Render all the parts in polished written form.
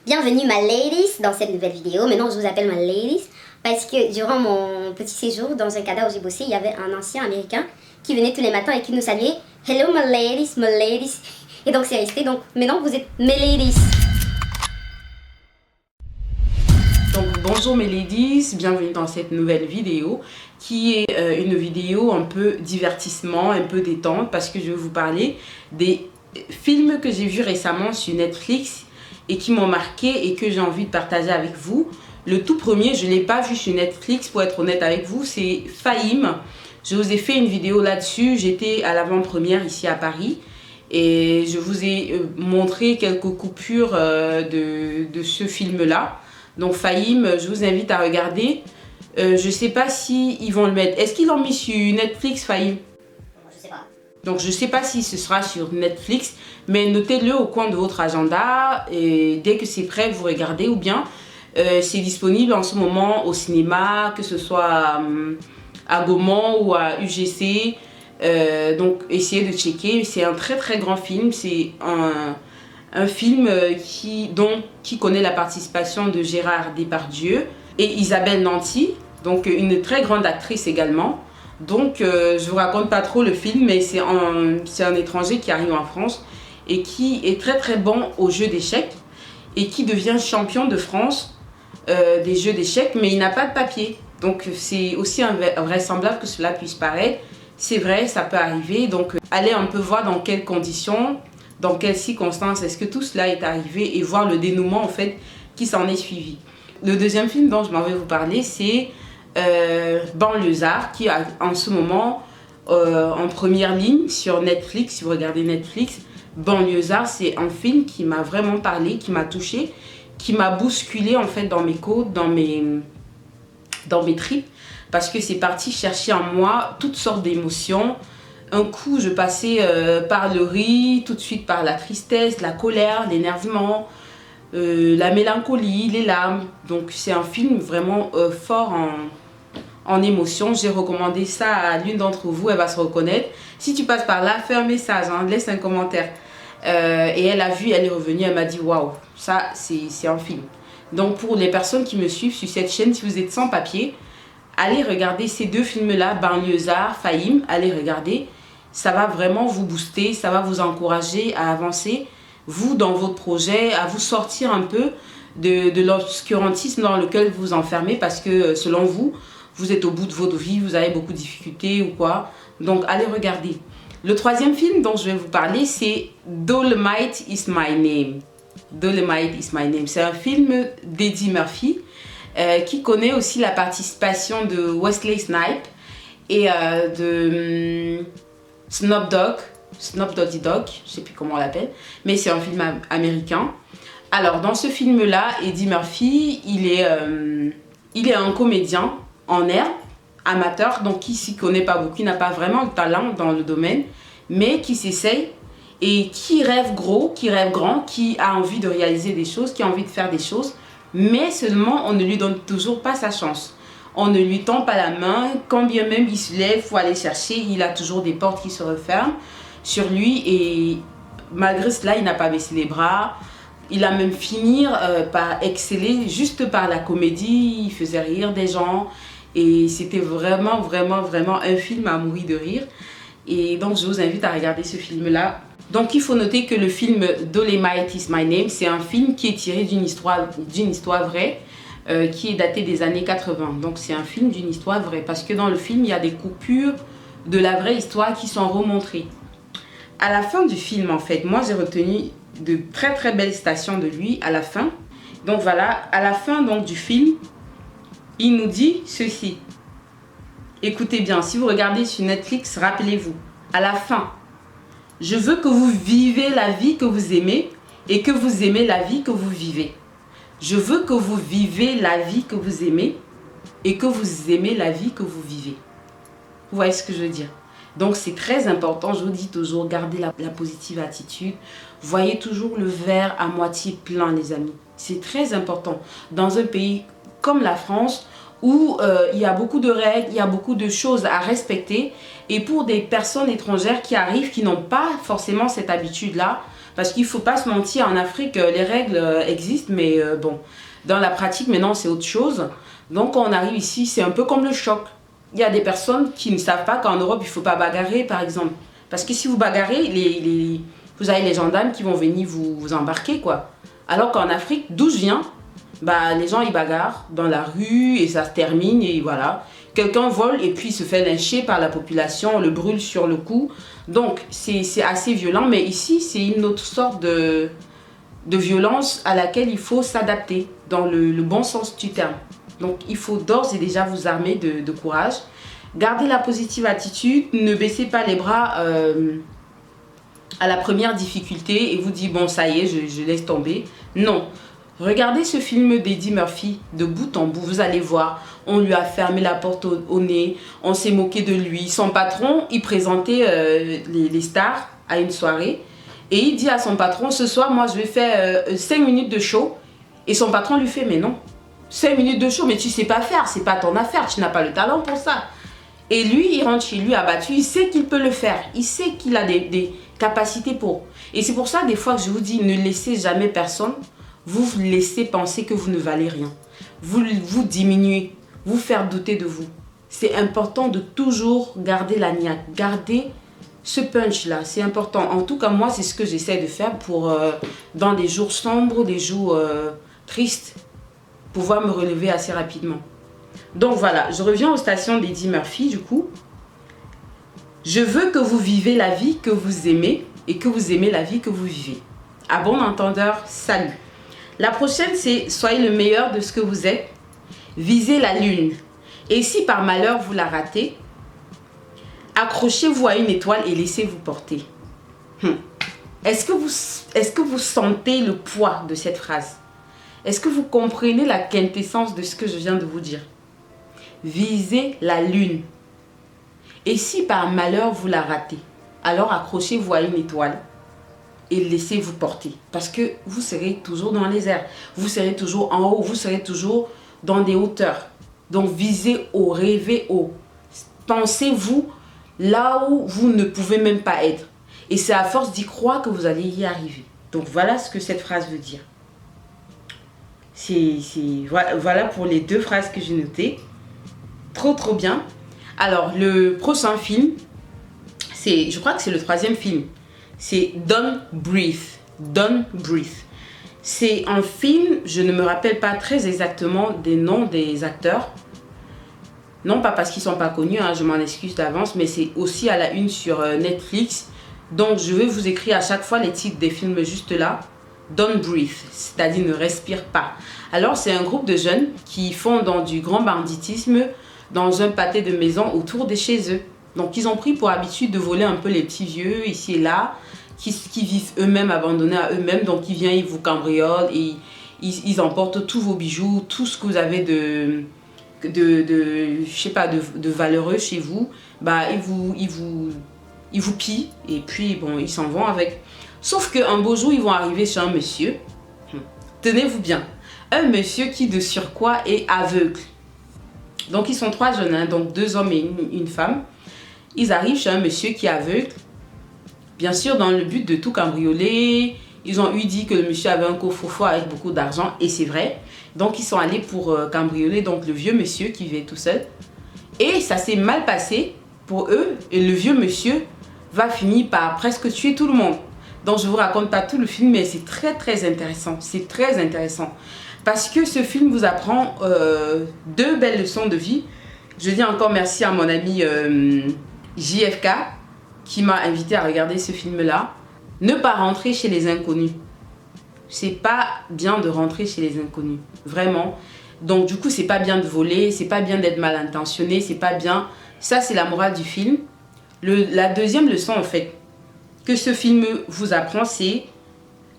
Bienvenue ma ladies dans cette nouvelle vidéo. Maintenant je vous appelle ma ladies parce que durant mon petit séjour dans un cadre où j'ai bossé, il y avait un ancien américain qui venait tous les matins et qui nous saluait Hello my ladies, my ladies. Et donc c'est resté, donc maintenant vous êtes mes ladies. Donc bonjour mes ladies, bienvenue dans cette nouvelle vidéo qui est une vidéo un peu divertissement, un peu détente parce que je vais vous parler des films que j'ai vus récemment sur Netflix et qui m'ont marqué et que j'ai envie de partager avec vous. Le tout premier, je ne l'ai pas vu sur Netflix pour être honnête avec vous, c'est Fahim. Je vous ai fait une vidéo là-dessus, j'étais à l'avant-première ici à Paris et je vous ai montré quelques coupures de ce film-là. Donc Fahim, je vous invite à regarder. Je ne sais pas si ils vont le mettre. Est-ce qu'ils l'ont mis sur Netflix, Fahim? Je sais pas. Donc je ne sais pas si ce sera sur Netflix, mais notez-le au coin de votre agenda et dès que c'est prêt, vous regardez ou bien c'est disponible en ce moment au cinéma, que ce soit à Gaumont ou à UGC. Donc essayez de checker. C'est un très très grand film. C'est un film qui connaît la participation de Gérard Depardieu et Isabelle Nanty, donc une très grande actrice également. Donc je ne vous raconte pas trop le film, mais c'est un étranger qui arrive en France et qui est très très bon aux jeux d'échecs et qui devient champion de France des jeux d'échecs, mais il n'a pas de papier. Donc c'est aussi invraisemblable que cela puisse paraître. C'est vrai, ça peut arriver. Donc allez un peu voir dans quelles conditions, dans quelles circonstances est-ce que tout cela est arrivé et voir le dénouement en fait qui s'en est suivi. Le deuxième film dont je m'en vais vous parler, c'est Banlieusards, qui est en ce moment en première ligne sur Netflix. Si vous regardez Netflix, Banlieusards, c'est un film qui m'a vraiment parlé, qui m'a touché, qui m'a bousculé en fait dans mes côtes, dans mes tripes, parce que c'est parti chercher en moi toutes sortes d'émotions. Un coup, je passais par le rire, tout de suite par la tristesse, la colère, l'énervement, la mélancolie, les larmes. Donc c'est un film vraiment fort en émotion. J'ai recommandé ça à l'une d'entre vous, elle va se reconnaître. Si tu passes par là, fais un message, hein, laisse un commentaire. Et elle a vu, elle est revenue, elle m'a dit waouh, ça c'est un film. Donc pour les personnes qui me suivent sur cette chaîne, si vous êtes sans papier, allez regarder ces deux films-là, Banlieusards, Fahim, allez regarder. Ça va vraiment vous booster, ça va vous encourager à avancer, vous dans votre projet, à vous sortir un peu de l'obscurantisme dans lequel vous vous enfermez parce que selon vous, vous êtes au bout de votre vie, vous avez beaucoup de difficultés ou quoi. Donc allez regarder. Le troisième film dont je vais vous parler, c'est Dolomite is my name. Dolomite is my name. C'est un film d'Eddie Murphy qui connaît aussi la participation de Wesley Snipes et de Snoop Doggy Dogg, je ne sais plus comment on l'appelle, mais c'est un film américain. Alors dans ce film-là, Eddie Murphy, il est un comédien en herbe, amateur, donc qui s'y connaît pas beaucoup, qui n'a pas vraiment de talent dans le domaine, mais qui s'essaye et qui rêve gros, qui rêve grand, qui a envie de réaliser des choses, qui a envie de faire des choses, mais seulement on ne lui donne toujours pas sa chance. On ne lui tend pas la main, quand bien même il se lève, il faut aller chercher, il a toujours des portes qui se referment sur lui et malgré cela, il n'a pas baissé les bras. Il a même fini par exceller juste par la comédie, il faisait rire des gens et c'était vraiment, vraiment, vraiment un film à mourir de rire. Et donc je vous invite à regarder ce film-là. Donc il faut noter que le film Dolomite is my name, c'est un film qui est tiré d'une histoire vraie. Qui est daté des années 80. Donc c'est un film d'une histoire vraie. Parce que dans le film, il y a des coupures de la vraie histoire qui sont remontrées. À la fin du film, en fait, moi j'ai retenu de très très belles citations de lui à la fin. Donc voilà, à la fin donc, du film, il nous dit ceci. Écoutez bien, si vous regardez sur Netflix, rappelez-vous, à la fin, je veux que vous vivez la vie que vous aimez et que vous aimez la vie que vous vivez. Je veux que vous vivez la vie que vous aimez et que vous aimez la vie que vous vivez. Vous voyez ce que je veux dire? Donc c'est très important, je vous dis toujours, gardez la positive attitude. Voyez toujours le verre à moitié plein, les amis. C'est très important. Dans un pays comme la France, où il y a beaucoup de règles, il y a beaucoup de choses à respecter. Et pour des personnes étrangères qui arrivent, qui n'ont pas forcément cette habitude-là, Parce qu'il ne faut pas se mentir, en Afrique, les règles existent, mais bon, dans la pratique, maintenant, c'est autre chose. Donc, quand on arrive ici, c'est un peu comme le choc. Il y a des personnes qui ne savent pas qu'en Europe, il ne faut pas bagarrer, par exemple. Parce que si vous bagarrez, vous avez les gendarmes qui vont venir vous embarquer, quoi. Alors qu'en Afrique, d'où je viens, bah, les gens, ils bagarrent dans la rue et ça se termine, et voilà. Quelqu'un vole et puis il se fait lyncher par la population, on le brûle sur le coup. Donc, c'est assez violent, mais ici, c'est une autre sorte de violence à laquelle il faut s'adapter, dans le bon sens du terme. Donc, il faut d'ores et déjà vous armer de courage. Gardez la positive attitude, ne baissez pas les bras à la première difficulté et vous dites, bon, ça y est, je laisse tomber. Non. Regardez ce film d'Eddie Murphy de bout en bout, vous allez voir, on lui a fermé la porte au nez, on s'est moqué de lui. Son patron, il présentait les stars à une soirée et il dit à son patron, ce soir, moi, je vais faire 5 minutes de show. Et son patron lui fait, mais non, 5 minutes de show, mais tu sais pas faire, c'est pas ton affaire, tu n'as pas le talent pour ça. Et lui, il rentre chez lui abattu, il sait qu'il peut le faire, il sait qu'il a des capacités pour. Et c'est pour ça, des fois, que je vous dis, ne laissez jamais personne vous laissez penser que vous ne valez rien. Vous diminuez, vous faire douter de vous. C'est important de toujours garder la niaque, garder ce punch-là, c'est important. En tout cas, moi, c'est ce que j'essaie de faire pour, dans des jours sombres, des jours tristes, pouvoir me relever assez rapidement. Donc voilà, je reviens aux stations d'Eddie Murphy, du coup. Je veux que vous vivez la vie que vous aimez et que vous aimez la vie que vous vivez. À bon entendeur, salut. La prochaine, c'est soyez le meilleur de ce que vous êtes. Visez la lune. Et si par malheur vous la ratez, accrochez-vous à une étoile et laissez-vous porter. Est-ce que vous sentez le poids de cette phrase? Est-ce que vous comprenez la quintessence de ce que je viens de vous dire? Visez la lune. Et si par malheur vous la ratez, alors accrochez-vous à une étoile et laissez-vous porter. Parce que vous serez toujours dans les airs. Vous serez toujours en haut. Vous serez toujours dans des hauteurs. Donc visez haut, rêvez haut. Pensez-vous là où vous ne pouvez même pas être. Et c'est à force d'y croire que vous allez y arriver. Donc voilà ce que cette phrase veut dire. Voilà pour les deux phrases que j'ai notées. Trop bien. Alors le prochain film, je crois que c'est le 3e film. C'est Don't Breathe. Don't Breathe. C'est un film, je ne me rappelle pas très exactement des noms des acteurs. Non, pas parce qu'ils ne sont pas connus, hein, je m'en excuse d'avance, mais c'est aussi à la une sur Netflix. Donc, je vais vous écrire à chaque fois les titres des films juste là. Don't breathe, c'est-à-dire ne respire pas. Alors, c'est un groupe de jeunes qui font dans du grand banditisme dans un pâté de maison autour de chez eux. Donc, ils ont pris pour habitude de voler un peu les petits vieux ici et là, qui vivent eux-mêmes, abandonnés à eux-mêmes. Donc, ils viennent, ils vous cambriolent et ils emportent tous vos bijoux, tout ce que vous avez de valeureux chez vous. Bah, ils vous pillent et puis, bon, ils s'en vont avec. Sauf qu'un beau jour, ils vont arriver chez un monsieur. Tenez-vous bien. Un monsieur qui, de surcroît, est aveugle. Donc, ils sont 3 jeunes, hein, donc 2 hommes et une femme. Ils arrivent chez un monsieur qui est aveugle. Bien sûr, dans le but de tout cambrioler. Ils ont dit que le monsieur avait un coffre-fort avec beaucoup d'argent. Et c'est vrai. Donc, ils sont allés pour cambrioler donc, le vieux monsieur qui vivait tout seul. Et ça s'est mal passé pour eux. Et le vieux monsieur va finir par presque tuer tout le monde. Donc, je ne vous raconte pas tout le film, mais c'est très intéressant. C'est très intéressant. Parce que ce film vous apprend 2 belles leçons de vie. Je dis encore merci à mon ami JFK qui m'a invité à regarder ce film-là. Ne pas rentrer chez les inconnus. C'est pas bien de rentrer chez les inconnus. Vraiment. Donc, du coup, c'est pas bien de voler. C'est pas bien d'être mal intentionné. C'est pas bien. Ça, c'est la morale du film. La deuxième leçon, en fait, que ce film vous apprend, c'est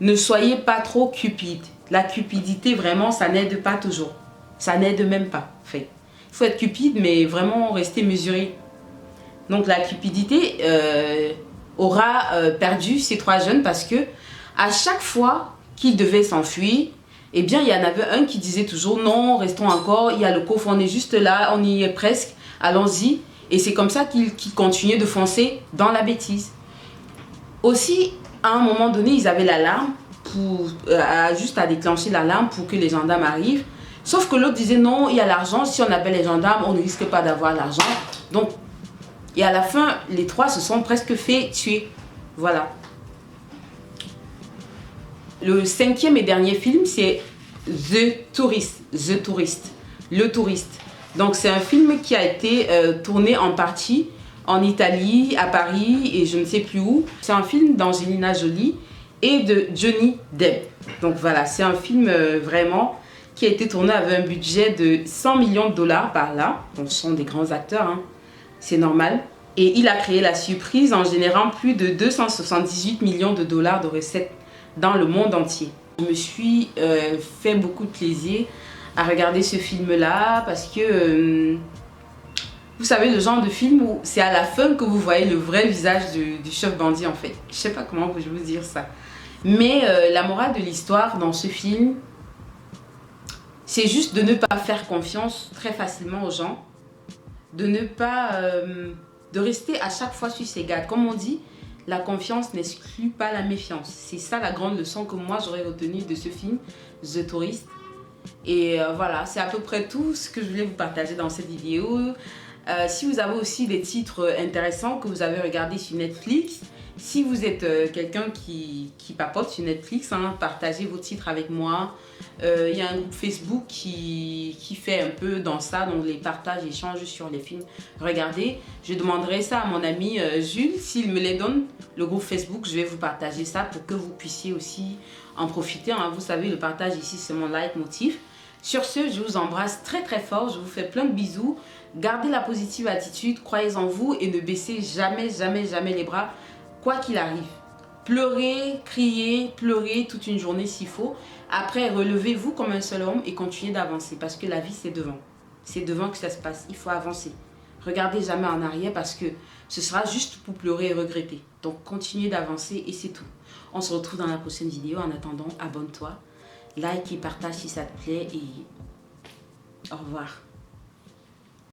ne soyez pas trop cupide. La cupidité, vraiment, ça n'aide pas toujours. Ça n'aide même pas, en fait. Il faut être cupide, mais vraiment rester mesuré. Donc, la cupidité aura perdu ces 3 jeunes parce que à chaque fois qu'ils devaient s'enfuir, eh bien, il y en avait un qui disait toujours non, restons encore, il y a le coffre, on est juste là, on y est presque, allons-y. Et c'est comme ça qu'ils continuaient de foncer dans la bêtise. Aussi, À un moment donné, ils avaient l'alarme, juste à déclencher l'alarme pour que les gendarmes arrivent. Sauf que l'autre disait non, il y a l'argent, si on appelle les gendarmes, on ne risque pas d'avoir l'argent. Donc, et à la fin, les 3 se sont presque fait tuer. Voilà. Le 5e et dernier film, c'est The Tourist. The Tourist. Le Touriste. Donc, c'est un film qui a été tourné en partie en Italie, à Paris et je ne sais plus où. C'est un film d'Angelina Jolie et de Johnny Depp. Donc voilà, c'est un film vraiment qui a été tourné avec un budget de 100 millions de dollars par là. Donc, ce sont des grands acteurs, hein. C'est normal. Et il a créé la surprise en générant plus de 278 millions de dollars de recettes dans le monde entier. Je me suis fait beaucoup de plaisir à regarder ce film-là parce que vous savez, le genre de film où c'est à la fin que vous voyez le vrai visage du chef bandit en fait. Je sais pas comment je vais vous dire ça. Mais la morale de l'histoire dans ce film, c'est juste de ne pas faire confiance très facilement aux gens, de ne pas, de rester à chaque fois sur ses gardes. Comme on dit, la confiance n'exclut pas la méfiance. C'est ça la grande leçon que moi j'aurais retenue de ce film, The Tourist. Et voilà, c'est à peu près tout ce que je voulais vous partager dans cette vidéo. Si vous avez aussi des titres intéressants que vous avez regardés sur Netflix, si vous êtes quelqu'un qui papote sur Netflix, hein, partagez vos titres avec moi. Il y a un groupe Facebook qui fait un peu dans ça, donc les partages, échanges sur les films. Regardez, je demanderai ça à mon ami Jules, s'il me les donne, le groupe Facebook, je vais vous partager ça pour que vous puissiez aussi en profiter. Hein. Vous savez, le partage ici, c'est mon leitmotiv. Sur ce, je vous embrasse très très fort, je vous fais plein de bisous. Gardez la positive attitude, croyez en vous et ne baissez jamais, jamais, jamais les bras, quoi qu'il arrive. Pleurez, criez, pleurez toute une journée s'il faut. Après, relevez-vous comme un seul homme et continuez d'avancer parce que la vie, c'est devant. C'est devant que ça se passe, il faut avancer. Regardez jamais en arrière parce que ce sera juste pour pleurer et regretter. Donc, continuez d'avancer et c'est tout. On se retrouve dans la prochaine vidéo. En attendant, abonne-toi, like et partage si ça te plaît et au revoir.